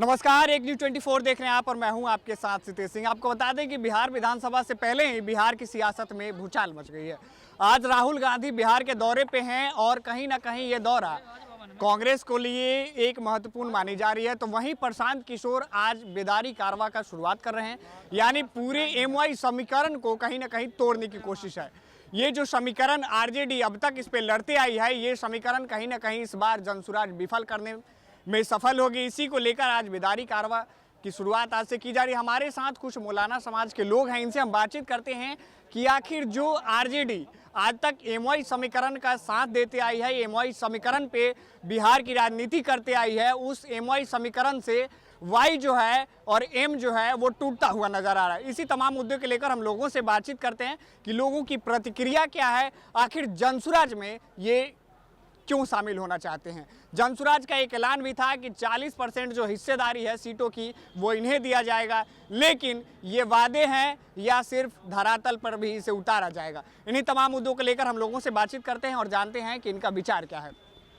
नमस्कार, एक न्यूज़ 24 देख रहे हैं आप और मैं हूं आपके साथ सितेश सिंह। आपको बता दें कि बिहार विधानसभा से पहले ही बिहार की सियासत में भूचाल मच गई है। आज राहुल गांधी बिहार के दौरे पे हैं और कहीं ना कहीं ये दौरा कांग्रेस को लिए एक महत्वपूर्ण मानी जा रही है। तो वहीं प्रशांत किशोर आज बेदारी कारवा का शुरुआत कर रहे हैं, यानी पूरे एमवाई समीकरण को कहीं ना कहीं तोड़ने की कोशिश है। ये जो समीकरण आरजेडी अब तक इस पे लड़ते आई है, ये समीकरण कहीं ना कहीं इस बार जनसुराज विफल करने में सफल होगी। इसी को लेकर आज बेदारी कारवा की शुरुआत आज से की जा रही है। हमारे साथ कुछ मौलाना समाज के लोग हैं, इनसे हम बातचीत करते हैं कि आखिर जो आरजेडी आज तक एमवाई समीकरण का साथ देते आई है, एमवाई समीकरण पे बिहार की राजनीति करते आई है, उस एमवाई समीकरण से वाई जो है और एम जो है वो टूटता हुआ नजर आ रहा है। इसी तमाम मुद्दों को लेकर हम लोगों से बातचीत करते हैं कि लोगों की प्रतिक्रिया क्या है, आखिर जनसुराज में ये क्यों शामिल होना चाहते हैं। जनसुराज का एक ऐलान भी था कि 40% जो हिस्सेदारी है सीटों की वो इन्हें दिया जाएगा, लेकिन ये वादे हैं या सिर्फ धरातल पर भी इसे उतारा जाएगा। इन्हीं तमाम मुद्दों को लेकर हम लोगों से बातचीत करते हैं और जानते हैं कि इनका विचार क्या है।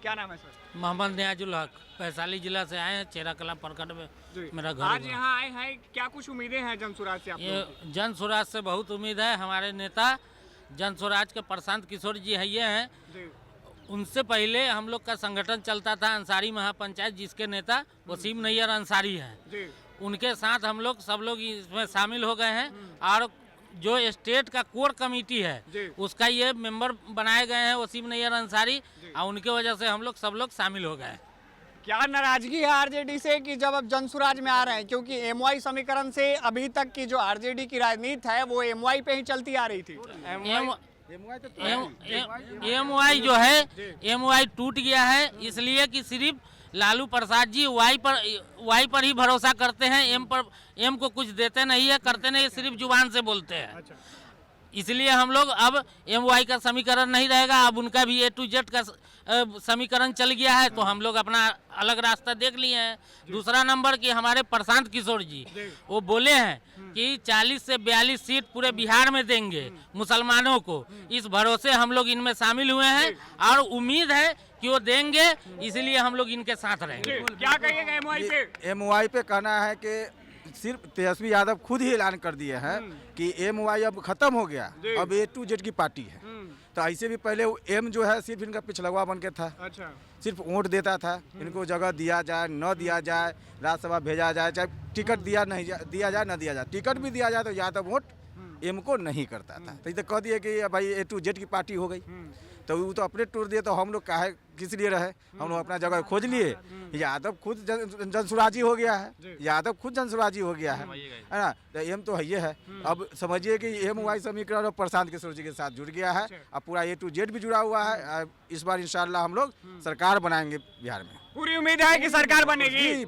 क्या नाम है सर? मोहम्मद नियाजुल हक, वैशाली जिला से आए हैं, चेहरा कला प्रखंड में मेरा घर। आज यहाँ आए हैं, क्या कुछ उम्मीदें हैं जनसुराज से? ये जनसुराज से बहुत उम्मीद है। हमारे नेता जनसुराज के प्रशांत किशोर जी है, ये हैं। उनसे पहले हम लोग का संगठन चलता था अंसारी महापंचायत, जिसके नेता वसीम नैयर अंसारी हैं। उनके साथ हम लोग सब लोग इसमें शामिल हो गए हैं और जो स्टेट का कोर कमेटी है उसका ये मेंबर बनाए गए हैं वसीम नैयर अंसारी, और उनके वजह से हम लोग सब लोग शामिल हो गए हैं। क्या नाराजगी है आरजेडी से कि जब अब जनसुराज में आ रहे हैं? क्योंकि एमवाई समीकरण से अभी तक की जो आरजेडी की राजनीति है वो एमवाई पे ही चलती आ रही थी। एमवाई जो है एमवाई टूट गया है, इसलिए कि सिर्फ लालू प्रसाद जी वाई पर ही भरोसा करते हैं, एम को कुछ देते नहीं है, करते नहीं, सिर्फ जुबान से बोलते हैं। इसलिए हम लोग अब एमवाई का समीकरण नहीं रहेगा, अब उनका भी A to Z का समीकरण चल गया है, तो हम लोग अपना अलग रास्ता देख लिए हैं। दूसरा नंबर कि हमारे प्रशांत किशोर जी वो बोले हैं कि 40 से 42 सीट पूरे बिहार में देंगे मुसलमानों को। इस भरोसे हम लोग इनमें शामिल हुए हैं और उम्मीद है कि वो देंगे, इसलिए हम लोग इनके साथ रहेंगे। क्या कहिएगा एमवाई पे? एमवाई पे कहना है कि सिर्फ तेजस्वी यादव खुद ही ऐलान कर दिए हैं कि एमवाई अब खत्म हो गया, अब A to Z की पार्टी है। तो ऐसे भी पहले एम जो है सिर्फ इनका पिछलवा बन के था। अच्छा। सिर्फ वोट देता था, इनको जगह दिया जाए न दिया जाए, राज्यसभा भेजा जाए, चाहे टिकट दिया जाए न दिया जाए, टिकट भी दिया जाए तो यादव वोट एम को नहीं करता था। तो ये तो कह दिए कि भाई A to Z की पार्टी हो गई, तो वो तो अपने टूर दिए, तो हम लोग काहे किस लिए रहे, हम लोग अपना जगह खोज लिए। यादव खुद जनसुराजी हो गया है, यादव खुद जनसुराजी हो गया है ना। तो एम तो है ये है। अब समझिए कि एमवाई समीकरण और प्रशांत किशोर जी के साथ जुड़ गया है, अब पूरा A to Z भी जुड़ा हुआ है। इस बार इंशाल्लाह हम लोग सरकार बनाएंगे बिहार में। पूरी उम्मीद है कि सरकार बनेगी?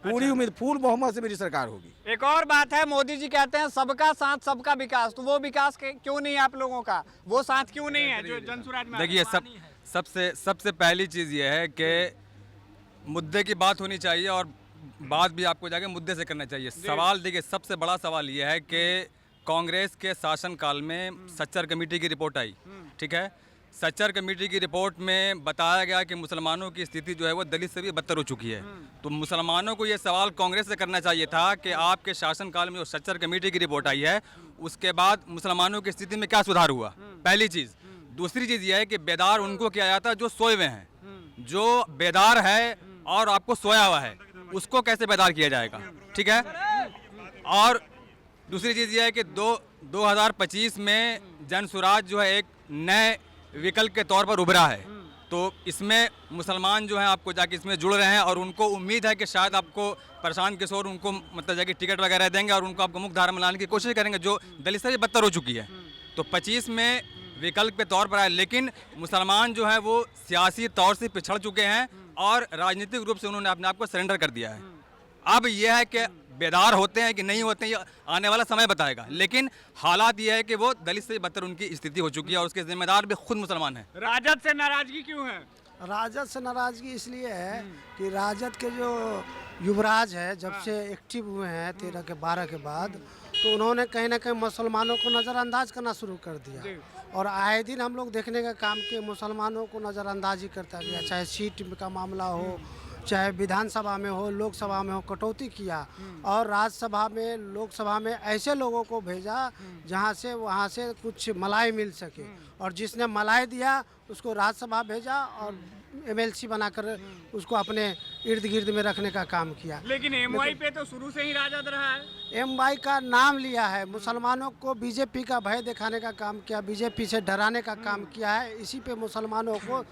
पूरी उम्मीद, फुल बहुमत से मेरी सरकार होगी। एक और बात है, मोदी जी कहते हैं सबका साथ सबका विकास, तो वो विकास क्यों नहीं है आप लोगों का? वो साथ क्यों नहीं है जो जनसुराज में? देखिए, सबसे पहली चीज़ ये है कि मुद्दे की बात होनी चाहिए और बात भी आपको जाके मुद्दे से करना चाहिए। सवाल देखिए, सबसे बड़ा सवाल ये है कि कांग्रेस के शासनकाल में सच्चर कमेटी की रिपोर्ट आई, ठीक है। सच्चर कमेटी की रिपोर्ट में बताया गया कि मुसलमानों की स्थिति जो है वो दलित से भी बदतर हो चुकी है। तो मुसलमानों को ये सवाल कांग्रेस से करना चाहिए था कि आपके शासनकाल में जो सच्चर कमेटी की रिपोर्ट आई है उसके बाद मुसलमानों की स्थिति में क्या सुधार हुआ, पहली चीज़। दूसरी चीज़ ये है कि बेदार उनको किया जाता है जो सोए हुए हैं, जो बेदार है और आपको सोया हुआ है उसको कैसे बेदार किया जाएगा, ठीक है। और दूसरी चीज़ ये है कि 2025 में जनसुराज जो है एक नए विकल्प के तौर पर उभरा है, तो इसमें मुसलमान जो हैं आपको जाके इसमें जुड़ रहे हैं और उनको उम्मीद है कि शायद आपको प्रशांत किशोर उनको मतलब जाके टिकट वगैरह देंगे और उनको आपको मुख्य धारा में लाने की कोशिश करेंगे, जो दलित से बदतर हो चुकी है। तो 25 में विकल्प के तौर पर आए, लेकिन मुसलमान जो है वो सियासी तौर से पिछड़ चुके हैं और राजनीतिक रूप से उन्होंने अपने आप को सरेंडर कर दिया है। अब यह है कि बेदार होते हैं कि नहीं होते हैं, ये आने वाला समय बताएगा, लेकिन हालात ये है कि वो दलित से बदतर उनकी स्थिति हो चुकी है और उसके जिम्मेदार भी खुद मुसलमान हैं। राजद से नाराजगी क्यों है? राजद से नाराजगी इसलिए है कि राजद के जो युवराज है जब से एक्टिव हुए हैं 13 के 12 के बाद, तो उन्होंने कहीं ना कहीं मुसलमानों को नज़रअंदाज करना शुरू कर दिया और आए दिन हम लोग देखने का काम किए मुसलमानों को नज़रअंदाज ही करता गया, चाहे सीट का मामला हो, चाहे विधानसभा में हो, लोकसभा में हो, कटौती किया और राज्यसभा में, लोकसभा में ऐसे लोगों को भेजा जहाँ से वहाँ से कुछ मलाई मिल सके, और जिसने मलाई दिया उसको राज्यसभा भेजा और एमएलसी बनाकर उसको अपने इर्द गिर्द में रखने का काम किया। लेकिन एमवाई पे तो शुरू से ही राजद रहा है। एमवाई का नाम लिया है, मुसलमानों को बीजेपी का भय दिखाने का काम किया, बीजेपी से डराने का काम किया है। इसी पे मुसलमानों को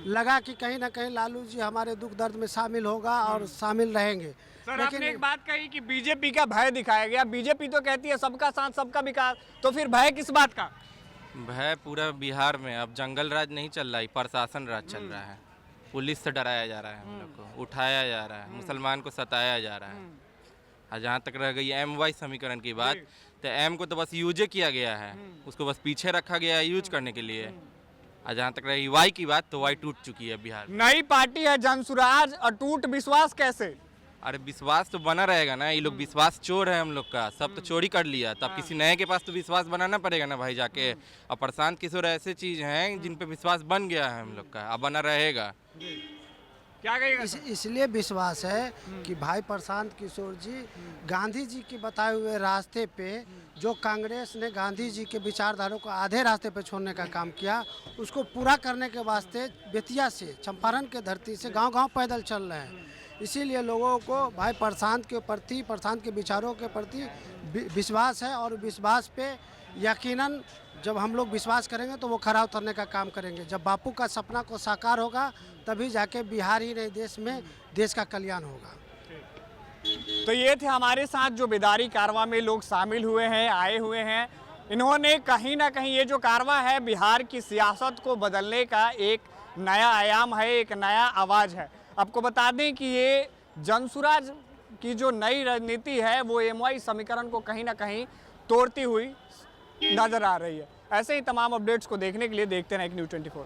लगा कि कहीं ना कहीं लालू जी हमारे दुख दर्द में शामिल होगा और शामिल रहेंगे। सर, आपने एक बात कही कि बीजेपी का भय दिखाया गया। बीजेपी तो कहती है सबका साथ सबका विकास, तो फिर भय किस बात का? भय पूरा बिहार में अब जंगल राज नहीं चल रहा है, प्रशासन राज चल रहा है। पुलिस से डराया जा रहा है, हम लोग को उठाया जा रहा है, मुसलमान को सताया जा रहा है। और जहाँ तक रह गई एमवाई समीकरण की बात, तो एम को तो बस यूज किया गया है, उसको बस पीछे रखा गया है यूज करने के लिए। और जहाँ तक रही वाई की बात, तो वाई टूट चुकी है बिहार में। नई पार्टी है जनसुराज, अटूट विश्वास कैसे? अरे विश्वास तो बना रहेगा ना, ये लोग विश्वास चोर है हम लोग का, सब तो चोरी कर लिया, तो अब किसी नए के पास तो विश्वास बनाना पड़ेगा ना भाई जाके। और प्रशांत किशोर ऐसे चीज हैं जिन पे विश्वास बन गया है हम लोग का, अब बना रहेगा। क्या कहेगा? इसलिए विश्वास है कि भाई प्रशांत किशोर जी गांधी जी के बताए हुए रास्ते पे, जो कांग्रेस ने गांधी जी के विचारधारा को आधे रास्ते पे छोड़ने का काम किया, उसको पूरा करने के वास्ते बेतिया से, चंपारण के धरती से गांव-गांव पैदल चल रहे हैं। इसीलिए लोगों को भाई प्रशांत के प्रति, प्रशांत के विचारों के प्रति विश्वास है, और विश्वास पे यकीनन जब हम लोग विश्वास करेंगे तो वो खरा उतरने का काम करेंगे। जब बापू का सपना को साकार होगा तभी जाके बिहार ही नहीं देश में देश का कल्याण होगा। तो ये थे हमारे साथ जो बेदारी कारवां में लोग शामिल हुए हैं, आए हुए हैं। इन्होंने कहीं ना कहीं ये जो कारवां है बिहार की सियासत को बदलने का एक नया आयाम है, एक नया आवाज़ है। आपको बता दें कि ये जनसुराज की जो नई रणनीति है वो एमवाई समीकरण को कहीं ना कहीं तोड़ती हुई नजर आ रही है। ऐसे ही तमाम अपडेट्स को देखने के लिए देखते रहें न्यूज़ 24।